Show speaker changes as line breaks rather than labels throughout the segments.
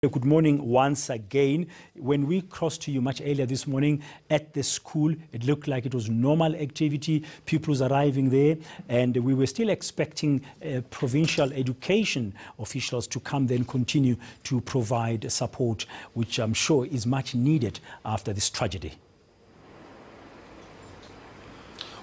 Good morning once again. When we crossed to you much earlier this morning at the school, it looked like it was normal activity, pupils arriving there, and we were still expecting provincial education officials to come then continue to provide support, which I'm sure is much needed after this tragedy.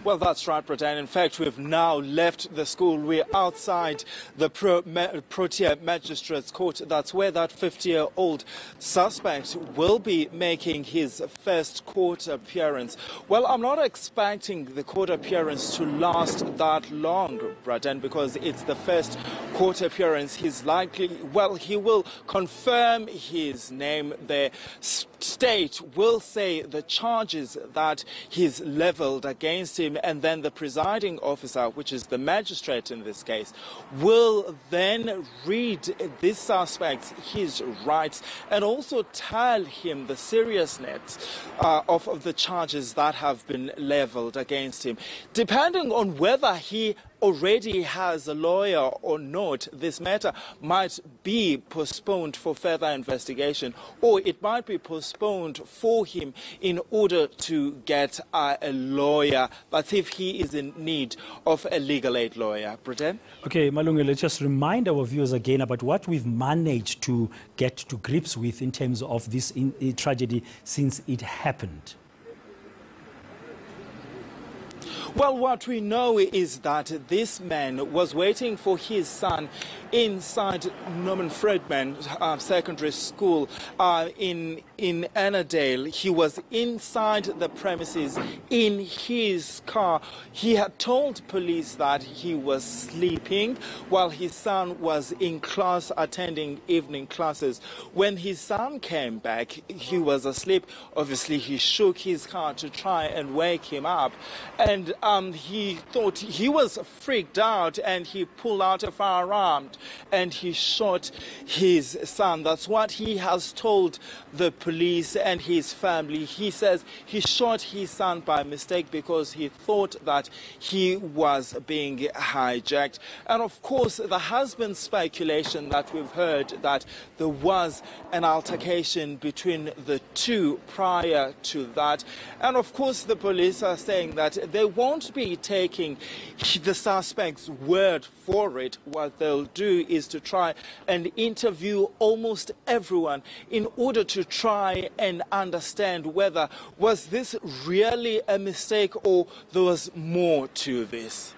Well, that's right, Britain. In fact, we've now left the school. We're outside the Protea Magistrates Court. That's where that 50-year-old suspect will be making his first court appearance. Well, I'm not expecting the court appearance to last that long, Britain, because it's the first court appearance. He's likely, well, he will confirm his name. The state will say the charges that he's leveled against him, and then the presiding officer, which is the magistrate in this case, will then read this suspect his rights and also tell him the seriousness of the charges that have been leveled against him. Depending on whether he already has a lawyer or not, this matter might be postponed for further investigation, or it might be postponed for him in order to get a lawyer. That's if he is in need of a legal aid lawyer. Britain?
Okay, Malungelo, let's just remind our viewers again about what we've managed to get to grips with in terms of this tragedy since it happened.
Well, what we know is that this man was waiting for his son inside Norman Friedman Secondary School in Ennerdale. He was inside the premises in his car. He had told police that he was sleeping while his son was in class attending evening classes. When his son came back, he was asleep. Obviously, he shook his car to try and wake him up, and he thought, he was freaked out, and he pulled out a firearm and he shot his son. That's what he has told the police and his family. He says he shot his son by mistake because he thought that he was being hijacked. And of course, there has been speculation that we've heard that there was an altercation between the two prior to that. And of course, the police are saying that they won't be taking the suspect's word for it. What they'll do is to try and interview almost everyone in order to try and understand whether was this really a mistake or there was more to this.